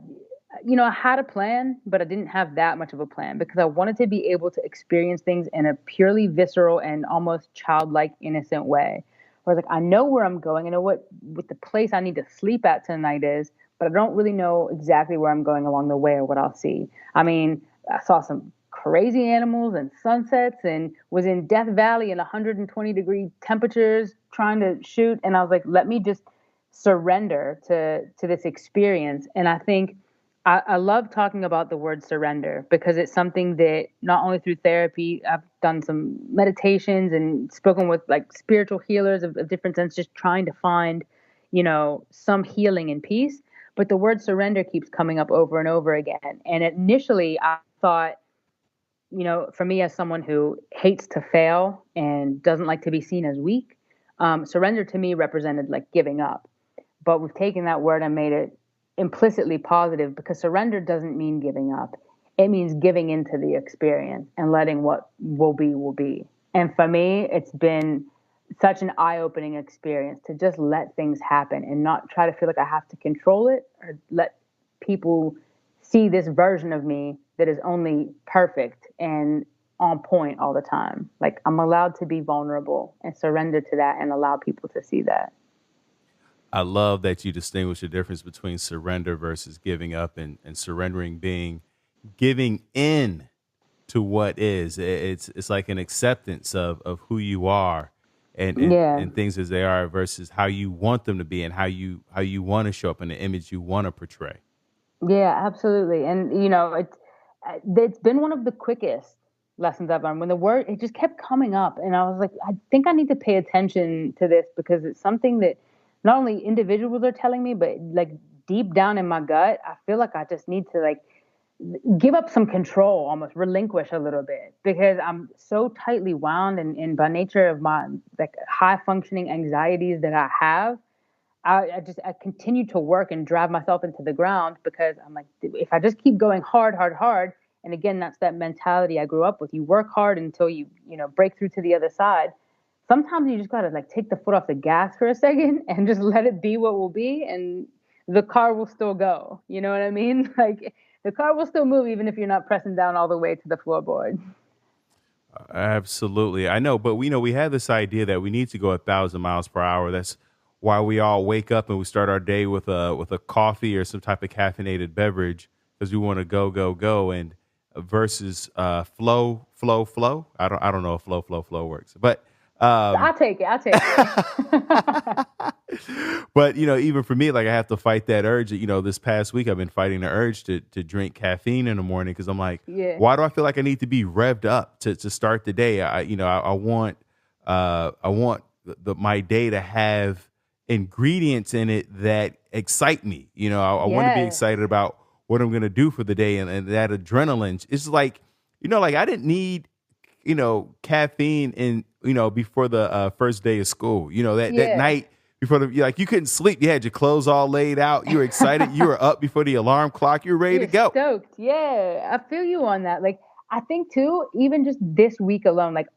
I had a plan, but I didn't have that much of a plan because I wanted to be able to experience things in a purely visceral and almost childlike, innocent way. Whereas, like, I know where I'm going, I know what the place I need to sleep at tonight is, but I don't really know exactly where I'm going along the way or what I'll see. I mean, I saw some crazy animals and sunsets and was in Death Valley in 120-degree temperatures trying to shoot. And I was like, let me just surrender to this experience. And I think I love talking about the word surrender because it's something that not only through therapy, I've done some meditations and spoken with like spiritual healers of different sense, just trying to find, some healing and peace. But the word surrender keeps coming up over and over again. And initially I thought, for me as someone who hates to fail and doesn't like to be seen as weak, surrender to me represented like giving up. But we've taken that word and made it implicitly positive because surrender doesn't mean giving up. It means giving into the experience and letting what will be will be. And for me, it's been such an eye-opening experience to just let things happen and not try to feel like I have to control it or let people see this version of me that is only perfect and on point all the time. Like I'm allowed to be vulnerable and surrender to that and allow people to see that. I love that you distinguish the difference between surrender versus giving up, and surrendering being giving in to what is. It's like an acceptance of who you are Yeah. and things as they are versus how you want them to be and how you want to show up in the image you want to portray. Yeah, absolutely. And it's been one of the quickest lessons I've learned. When the word it just kept coming up, and I was like, I think I need to pay attention to this because it's something that not only individuals are telling me, but like deep down in my gut, I feel like I just need to like give up some control, almost relinquish a little bit because I'm so tightly wound and by nature of my like high functioning anxieties that I have. I continue to work and drive myself into the ground because I'm like, if I just keep going hard, hard, hard, and again, that's that mentality I grew up with. You work hard until you break through to the other side. Sometimes you just gotta like take the foot off the gas for a second and just let it be what will be, and the car will still go. You know what I mean? Like the car will still move even if you're not pressing down all the way to the floorboard. Absolutely. I know, but we know we have this idea that we need to go 1,000 miles per hour. That's why we all wake up and we start our day with a coffee or some type of caffeinated beverage because we want to go, go, go. And versus flow, flow, flow. I don't know if flow works. But um I'll take it. I'll take it. but even for me, like I have to fight that urge. This past week I've been fighting the urge to drink caffeine in the morning because I'm like, Yeah. why do I feel like I need to be revved up to start the day? I want my day to have ingredients in it that excite me. I want to be Yeah. excited about what I'm gonna do for the day, and that adrenaline. It's like, like I didn't need caffeine in, before the first day of school. That Yeah. night before like you couldn't sleep. You had your clothes all laid out. You were excited. You were up before the alarm clock. You were ready to You're go. stoked. Yeah, I feel you on that. Like, I think too, even just this week alone, like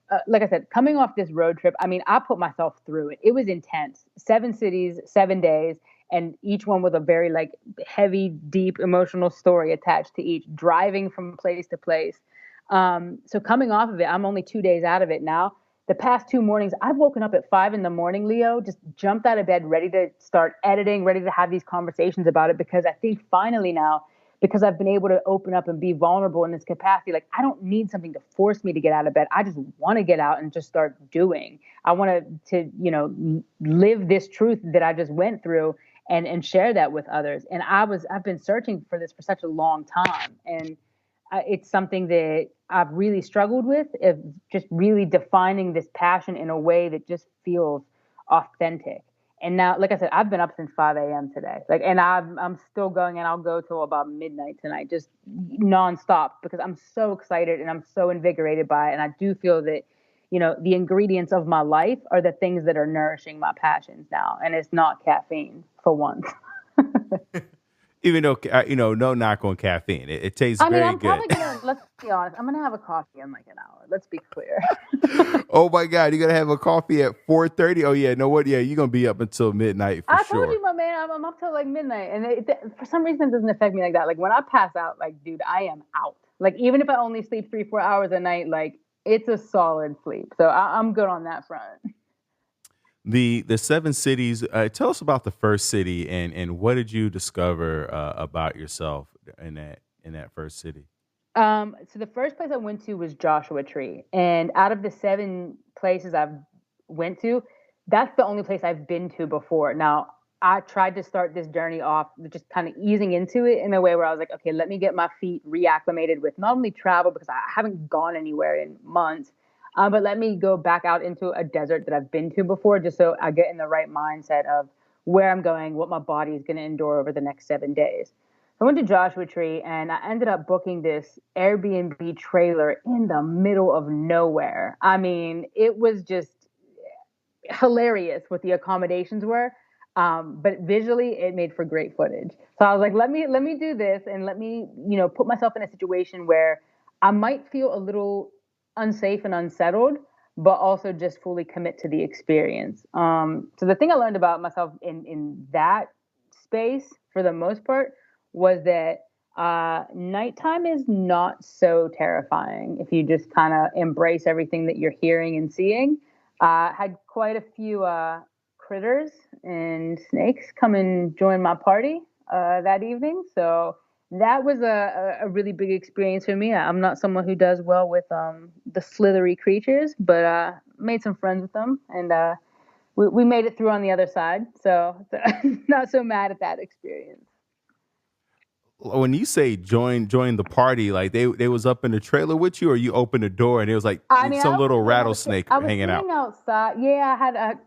I said, coming off this road trip, I mean, I put myself through it. It was intense. 7 cities, 7 days, and each one with a very like heavy, deep emotional story attached to each, driving from place to place. So coming off of it, I'm only 2 days out of it now. The past 2 mornings, I've woken up at 5 in the morning, Leo, just jumped out of bed, ready to start editing, ready to have these conversations about it because I think finally now because I've been able to open up and be vulnerable in this capacity. Like I don't need something to force me to get out of bed. I just want to get out and just start doing. I want to live this truth that I just went through and share that with others. And I've been searching for this for such a long time, and it's something that I've really struggled with, of just really defining this passion in a way that just feels authentic. And now, like I said, I've been up since 5 a.m. today. Like, and I'm still going, and I'll go till about midnight tonight, just nonstop, because I'm so excited and I'm so invigorated by it. And I do feel that, the ingredients of my life are the things that are nourishing my passions now, and it's not caffeine for once. Even though no knock on caffeine, it tastes I mean, very I'm good. probably gonna. Let's be honest. I'm gonna have a coffee in like an hour. Let's be clear. Oh my God, you're gonna have a coffee at 4:30. Oh yeah, know what? Yeah, you're gonna be up until midnight for I told sure. you, my man, I'm up till like midnight, and for some reason it doesn't affect me like that. Like when I pass out, like dude, I am out. Like even if I only sleep 3 4 hours a night, like it's a solid sleep. So I'm good on that front. The seven cities. Tell us about the first city and what did you discover about yourself in that first city? So the first place I went to was Joshua Tree, and out of the 7 places I've went to, that's the only place I've been to before. Now, I tried to start this journey off with just kind of easing into it in a way where I was like, okay, let me get my feet reacclimated with not only travel because I haven't gone anywhere in months, but let me go back out into a desert that I've been to before, just so I get in the right mindset of where I'm going, what my body is going to endure over the next 7 days. I went to Joshua Tree and I ended up booking this Airbnb trailer in the middle of nowhere. I mean, it was just hilarious what the accommodations were. But visually, it made for great footage. So I was like, let me do this and let me put myself in a situation where I might feel a little unsafe and unsettled, but also just fully commit to the experience. So the thing I learned about myself in that space, for the most part, was that nighttime is not so terrifying if you just kind of embrace everything that you're hearing and seeing. Had quite a few critters and snakes come and join my party that evening, so that was a really big experience for me. I'm not someone who does well with the slithery creatures, but made some friends with them, and we made it through on the other side. So not so mad at that experience. When you say join the party, like they was up in the trailer with you, or you opened the door and it was like I mean, some little rattlesnake I was hanging out. sitting outside. Yeah, I had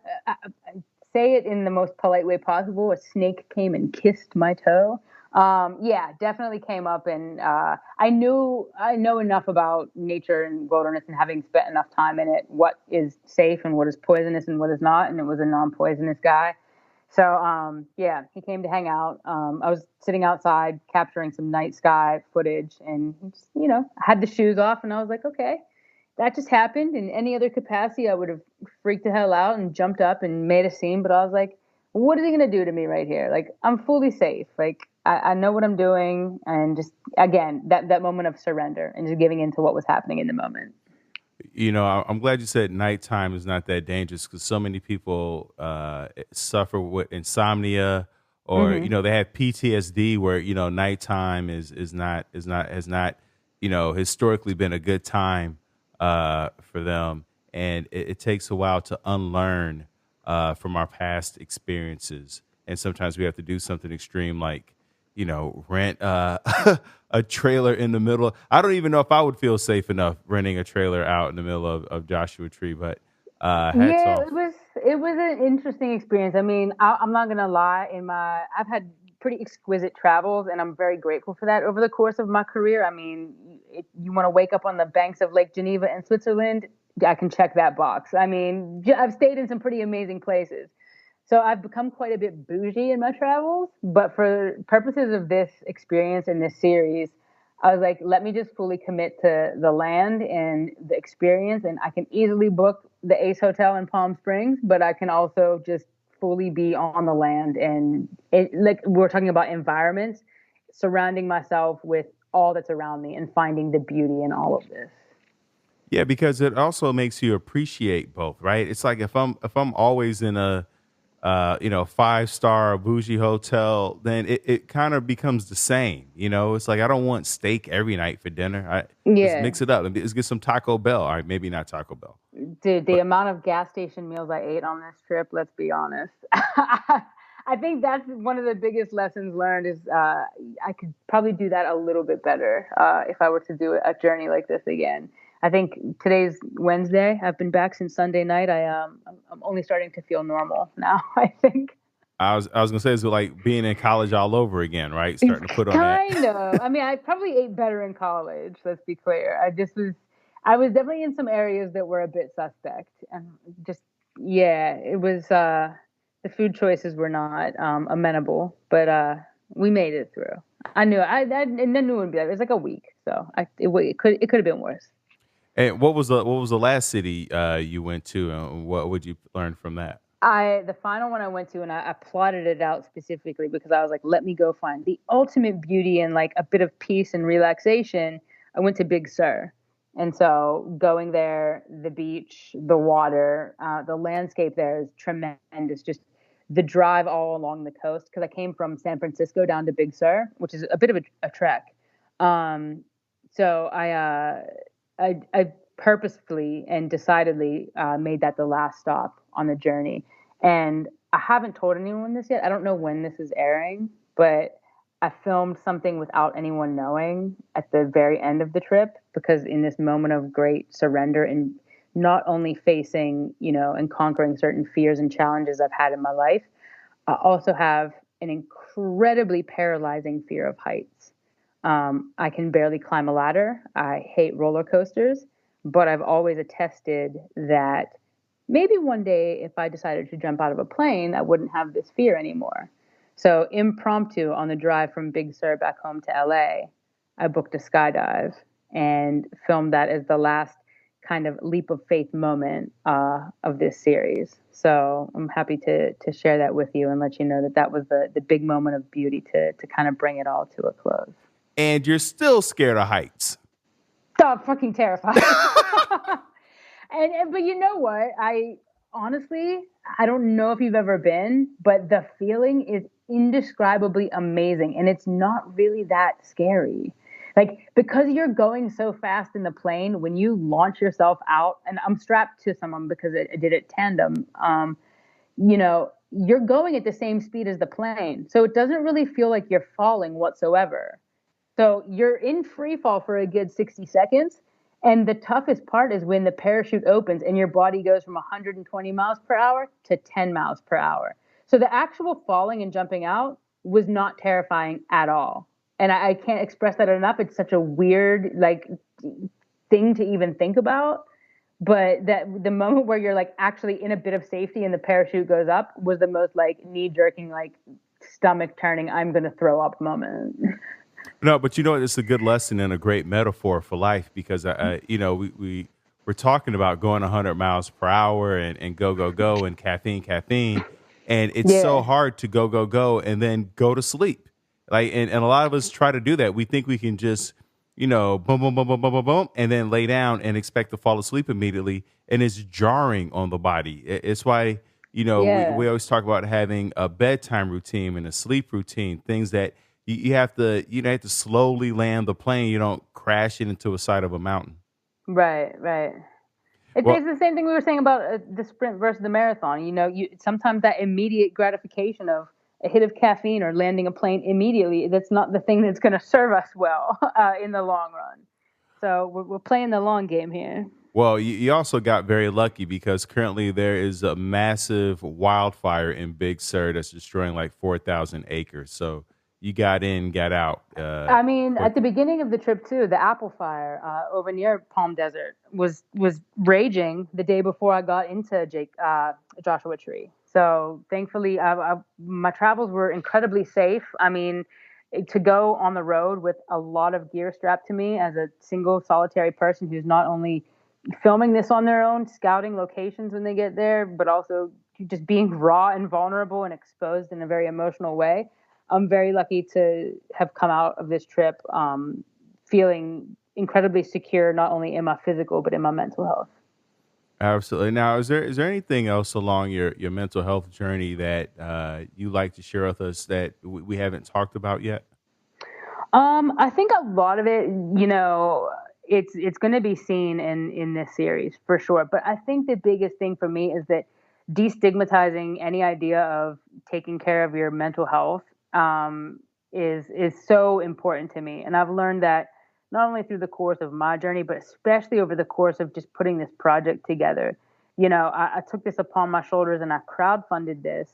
say it in the most polite way possible. A snake came and kissed my toe. Yeah, definitely came up, and I know enough about nature and wilderness, and having spent enough time in it, what is safe and what is poisonous and what is not. And it was a non-poisonous guy. So yeah, he came to hang out. I was sitting outside capturing some night sky footage, and just, had the shoes off, and I was like, okay, that just happened. In any other capacity, I would have freaked the hell out and jumped up and made a scene. But I was like, what is he gonna do to me right here? Like, I'm fully safe. Like, I know what I'm doing, and just again that moment of surrender and just giving into what was happening in the moment. I'm glad you said nighttime is not that dangerous because so many people suffer with insomnia, or Hmm. they have PTSD where nighttime is not has not historically been a good time for them, and it takes a while to unlearn from our past experiences, and sometimes we have to do something extreme like rent a trailer in the middle. I don't even know if I would feel safe enough renting a trailer out in the middle of Joshua Tree, but hats Yeah, off. it was an interesting experience. I mean, I'm not gonna lie. I've had pretty exquisite travels, and I'm very grateful for that over the course of my career. I mean, if you want to wake up on the banks of Lake Geneva in Switzerland, I can check that box. I mean, I've stayed in some pretty amazing places. So I've become quite a bit bougie in my travels, but for purposes of this experience in this series, I was like, let me just fully commit to the land and the experience, and I can easily book the Ace Hotel in Palm Springs, but I can also just fully be on the land, and like we're talking about environments, surrounding myself with all that's around me and finding the beauty in all of this. Yeah, because it also makes you appreciate both, right? It's like if I'm always in a 5-star bougie hotel, then it kind of becomes the same. It's like I don't want steak every night for dinner. Let's Yeah. mix it up. Let's get some Taco Bell. All right, maybe not Taco Bell, Dude, the but amount of gas station meals I ate on this trip, let's be honest. I think that's one of the biggest lessons learned is I could probably do that a little bit better if I were to do a journey like this again. I think today's Wednesday. I've been back since Sunday night. I'm only starting to feel normal now, I think. I was gonna say it's like being in college all over again, right? Starting to put on that. Kind of. I mean, I probably ate better in college, let's be clear. I was definitely in some areas that were a bit suspect, and just yeah, it was the food choices were not amenable, but we made it through. I knew I and I knew it would be like, it was like a week, so it could have been worse. And what was the last city you went to, and what would you learn from that? The final one I went to, and I plotted it out specifically because I was like, let me go find the ultimate beauty and like a bit of peace and relaxation. I went to Big Sur, and so going there, the beach, the water, the landscape there is tremendous. Just the drive all along the coast, because I came from San Francisco down to Big Sur, which is a bit of a trek. Um, so I purposefully and decidedly made that the last stop on the journey, and I haven't told anyone this yet. I don't know when this is airing, but I filmed something without anyone knowing at the very end of the trip, because in this moment of great surrender and not only facing, and conquering certain fears and challenges I've had in my life, I also have an incredibly paralyzing fear of heights. I can barely climb a ladder. I hate roller coasters, but I've always attested that maybe one day if I decided to jump out of a plane, I wouldn't have this fear anymore. So, impromptu on the drive from Big Sur back home to LA, I booked a skydive and filmed that as the last kind of leap of faith moment of this series. So I'm happy to share that with you and let you know that that was the big moment of beauty to kind of bring it all to a close. And you're still scared of heights. Oh, I'm fucking terrified. And but you know what? I honestly, I don't know if you've ever been, but the feeling is indescribably amazing, and it's not really that scary. Like because you're going so fast in the plane, when you launch yourself out, and I'm strapped to someone because I did it tandem. You know, you're going at the same speed as the plane, so it doesn't really feel like you're falling whatsoever. So you're in free fall for a good 60 seconds. And the toughest part is when the parachute opens and your body goes from 120 miles per hour to 10 miles per hour. So the actual falling and jumping out was not terrifying at all. And I can't express that enough. It's such a weird, like, thing to even think about. But that the moment where you're like actually in a bit of safety and the parachute goes up was the most like knee jerking, like stomach turning, I'm going to throw up moment. No, but you know, it's a good lesson and a great metaphor for life because, you know, we're talking about going 100 miles per hour and go, go, go and caffeine. And it's so Yeah. hard to go, go, go and then go to sleep. Like, and a lot of us try to do that. We think we can just, you know, boom, boom, boom, boom, boom, boom, boom, and then lay down and expect to fall asleep immediately. And it's jarring on the body. It's why, you know, we Yeah. always talk about having a bedtime routine and a sleep routine, things that you have to, you know, have to slowly land the plane. You don't crash it into a side of a mountain. Right, right. It's Well, the same thing we were saying about the sprint versus the marathon. You know, you sometimes that immediate gratification of a hit of caffeine or landing a plane immediately, that's not the thing that's going to serve us well in the long run. So we're playing the long game here. well, you also got very lucky because currently there is a massive wildfire in Big Sur that's destroying like 4,000 acres. So you got in, got out I mean, at the quickly. beginning of the trip too, the apple fire over near Palm Desert was raging the day before I got into Joshua Tree. So thankfully, my travels were incredibly safe. I mean, to go on the road with a lot of gear strapped to me as a single solitary person who's not only filming this on their own, scouting locations when they get there, but also just being raw and vulnerable and exposed in a very emotional way. I'm very lucky to have come out of this trip feeling incredibly secure, not only in my physical but in my mental health. Absolutely. Now, is there anything else along your mental health journey that you like to share with us that we haven't talked about yet? I think a lot of it, you know, it's going to be seen in this series for sure. But I think the biggest thing for me is that destigmatizing any idea of taking care of your mental health is so important to me, and I've learned that not only through the course of my journey, but especially over the course of just putting this project together. You know, I took this upon my shoulders and I crowdfunded this,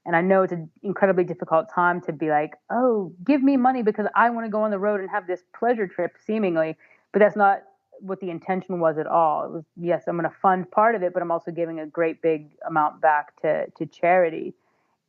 and I know it's an incredibly difficult time to be like, oh, give me money because I want to go on the road and have this pleasure trip, seemingly. But that's not what the intention was at all. It was, yes, I'm going to fund part of it, but I'm also giving a great big amount back to charity.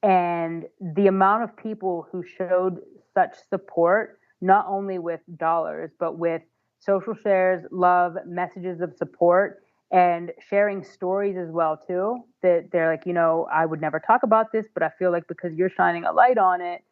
And the amount of people who showed such support, not only with dollars, but with social shares, love, messages of support, and sharing stories as well too, that they're like, you know, I would never talk about this, but I feel like because you're shining a light on it,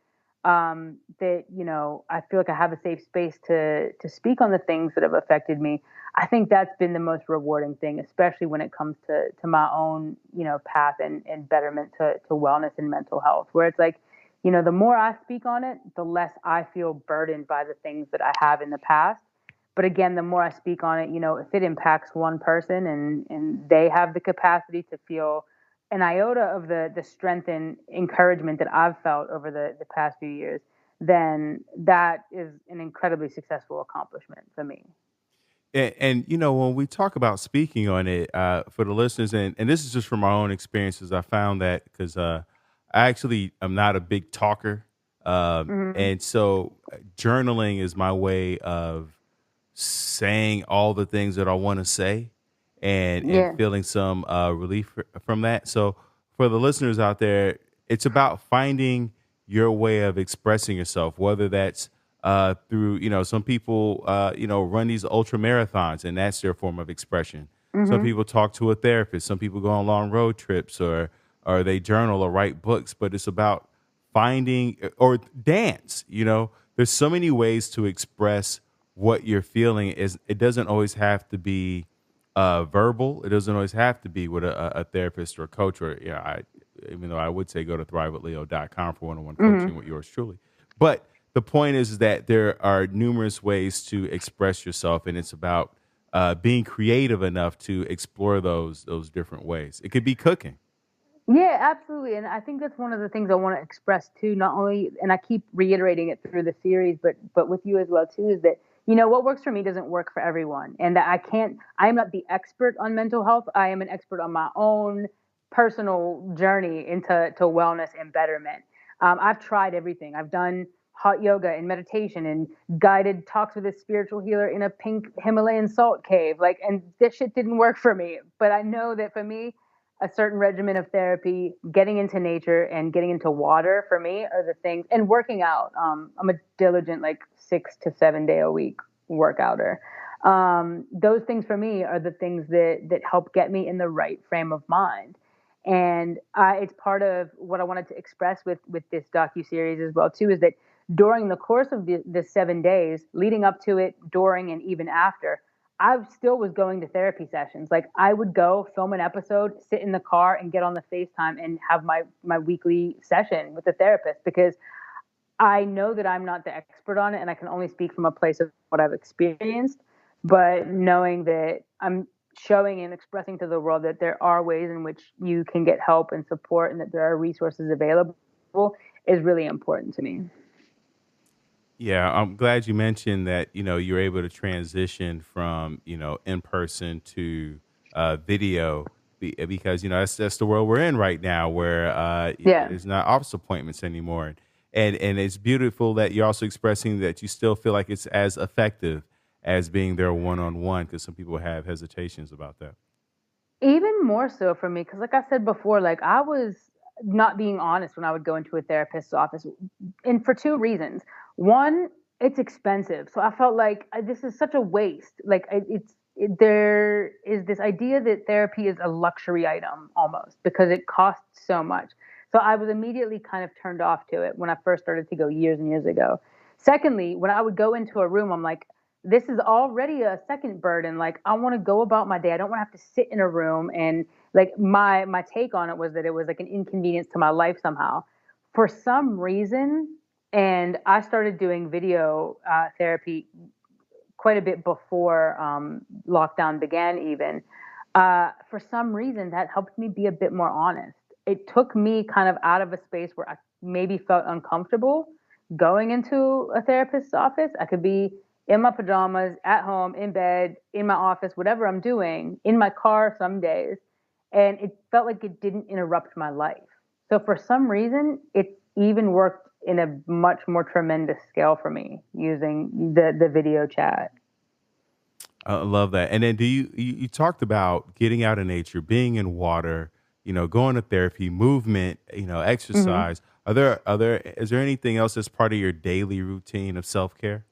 that, you know, I feel like I have a safe space to speak on the things that have affected me. I think that's been the most rewarding thing, especially when it comes to my own, you know, path and betterment to wellness and mental health, where it's like, you know, the more I speak on it, the less I feel burdened by the things that I have in the past. But again, the more I speak on it, you know, if it impacts one person and they have the capacity to feel an iota of the strength and encouragement that I've felt over the past few years, then that is an incredibly successful accomplishment for me. And you know, when we talk about speaking on it for the listeners, and this is just from my own experiences, I found that because I actually am not a big talker, Hmm. and so journaling is my way of saying all the things that I want to say and Yeah. feeling some relief from that. So for the listeners out there, it's about finding your way of expressing yourself, whether that's through, some people, run these ultra marathons and that's their form of expression. Some Mm-hmm. people talk to a therapist. Some people go on long road trips or they journal or write books, but it's about finding or dance, there's so many ways to express what you're feeling. Is it doesn't always have to be verbal. It doesn't always have to be with a therapist or a coach or, even though I would say go to thrivewithleo.com for one-on-one Mm-hmm. coaching with yours truly. But the point is that there are numerous ways to express yourself, and it's about being creative enough to explore those different ways. It could be cooking. Yeah, absolutely. And I think that's one of the things I want to express too, not only, and I keep reiterating it through the series, but with you as well too, is that, what works for me doesn't work for everyone. And that I am not the expert on mental health. I am an expert on my own personal journey into wellness and betterment. I've tried everything. I've done hot yoga and meditation and guided talks with a spiritual healer in a pink Himalayan salt cave. Like, and this shit didn't work for me. But I know that for me, a certain regimen of therapy, getting into nature and getting into water for me are the things, and working out. I'm a diligent, like 6 to 7 day a week workouter. Those things for me are the things that help get me in the right frame of mind. And it's part of what I wanted to express with this docu series as well too, is that during the course of the 7 days leading up to it, during and even after, I still was going to therapy sessions. Like I would go film an episode, sit in the car, and get on the FaceTime and have my weekly session with the therapist, because I know that I'm not the expert on it, and I can only speak from a place of what I've experienced. But knowing that I'm showing and expressing to the world that there are ways in which you can get help and support, and that there are resources available, is really important to me. Yeah, I'm glad you mentioned that, you're able to transition from, in person to video because, that's the world we're in right now where Yeah. there's not office appointments anymore. And it's beautiful that you're also expressing that you still feel like it's as effective as being there one-on-one, because some people have hesitations about that. Even more so for me, because like I said before, like I was not being honest when I would go into a therapist's office, and for two reasons. One, it's expensive, so I felt like this is such a waste. Like there is this idea that therapy is a luxury item almost because it costs so much. So I was immediately kind of turned off to it when I first started to go years and years ago. Secondly, when I would go into a room, I'm like, this is already a second burden. Like I want to go about my day. I don't want to have to sit in a room, and like my take on it was that it was like an inconvenience to my life somehow. For some reason, and I started doing video therapy quite a bit before lockdown began, even. For some reason, that helped me be a bit more honest. It took me kind of out of a space where I maybe felt uncomfortable going into a therapist's office. I could be in my pajamas, at home, in bed, in my office, whatever I'm doing, in my car some days. And it felt like it didn't interrupt my life. So for some reason, it even worked in a much more tremendous scale for me using the video chat. I love that. And then you talked about getting out in nature, being in water, going to therapy, movement, Hmm. exercise. Is there anything else that's part of your daily routine of self-care?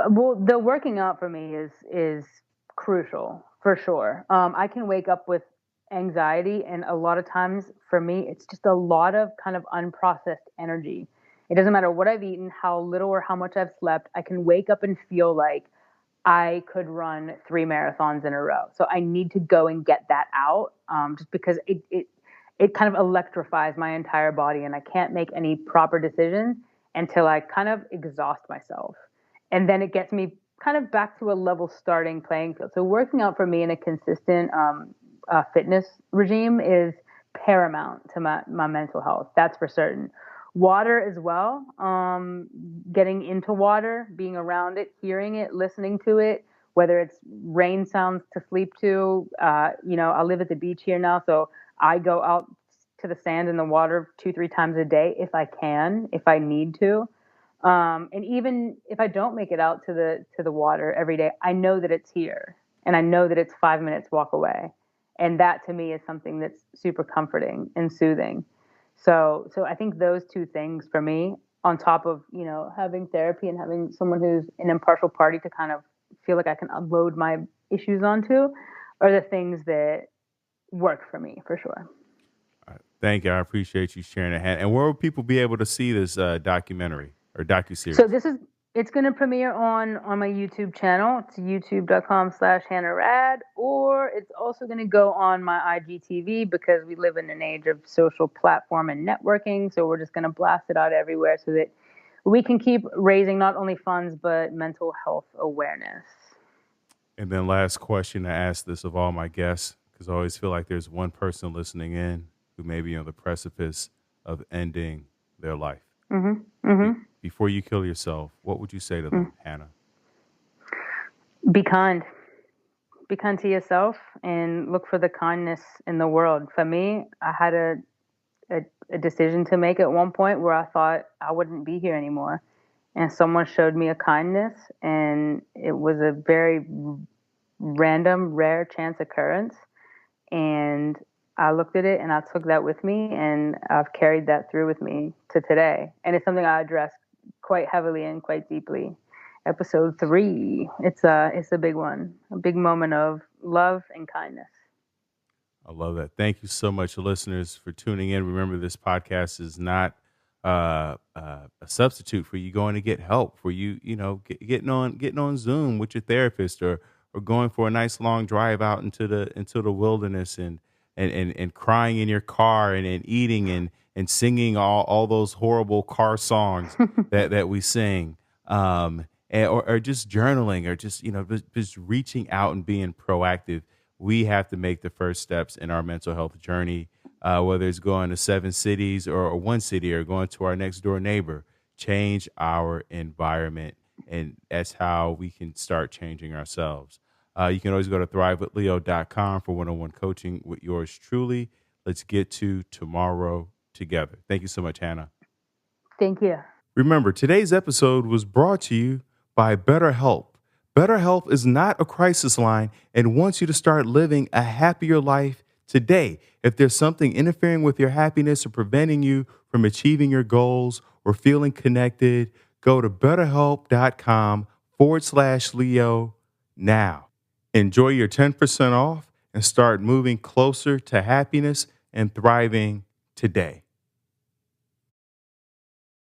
Well, the working out for me is crucial for sure. I can wake up with anxiety, and a lot of times for me, it's just a lot of kind of unprocessed energy. It doesn't matter what I've eaten, how little or how much I've slept. I can wake up and feel like I could run 3 marathons in a row. So I need to go and get that out, just because it kind of electrifies my entire body, and I can't make any proper decisions until I kind of exhaust myself, and then it gets me kind of back to a level starting playing field. So working out for me in a consistent fitness regime is paramount to my mental health. That's for certain. Water as well. Getting into water, being around it, hearing it, listening to it, whether it's rain sounds to sleep to. I live at the beach here now, so I go out to the sand and the water 2, 3 times a day if I can, if I need to. And even if I don't make it out to the water every day, I know that it's here, and I know that it's 5 minutes walk away, and that to me is something that's super comforting and soothing. So I think those two things for me on top of, having therapy and having someone who's an impartial party to kind of feel like I can unload my issues onto, are the things that work for me for sure. Thank you. I appreciate you sharing that. And where will people be able to see this documentary or So docuseries? it's going to premiere on my YouTube channel. It's youtube.com/Hannah Rad, or it's also going to go on my IGTV because we live in an age of social platform and networking. So we're just going to blast it out everywhere so that we can keep raising not only funds but mental health awareness. And then last question, I ask this of all my guests because I always feel like there's one person listening in who may be on the precipice of ending their life. Hmm. Hmm. Before you kill yourself, what would you say to them, Hannah? Be kind. Be kind to yourself and look for the kindness in the world. For me, I had a decision to make at one point where I thought I wouldn't be here anymore. And someone showed me a kindness, and it was a very random, rare chance occurrence. And I looked at it and I took that with me, and I've carried that through with me to today. And it's something I address quite heavily and quite deeply. Episode 3, it's a big one, a big moment of love and kindness. I love that. Thank you so much, listeners, for tuning in. Remember, this podcast is not a substitute for you going to get help. For you, getting on Zoom with your therapist, or going for a nice long drive out into the wilderness, and crying in your car, and eating and singing all those horrible car songs that we sing. Or just journaling, or just reaching out and being proactive. We have to make the first steps in our mental health journey, whether it's going to 7 cities or one city, or going to our next door neighbor. Change our environment, and that's how we can start changing ourselves. You can always go to thrivewithleo.com for one-on-one coaching with yours truly. Let's get to tomorrow together. Thank you so much, Hannah. Thank you. Remember, today's episode was brought to you by BetterHelp. BetterHelp is not a crisis line and wants you to start living a happier life today. If there's something interfering with your happiness or preventing you from achieving your goals or feeling connected, go to betterhelp.com/Leo now. Enjoy your 10% off and start moving closer to happiness and thriving today.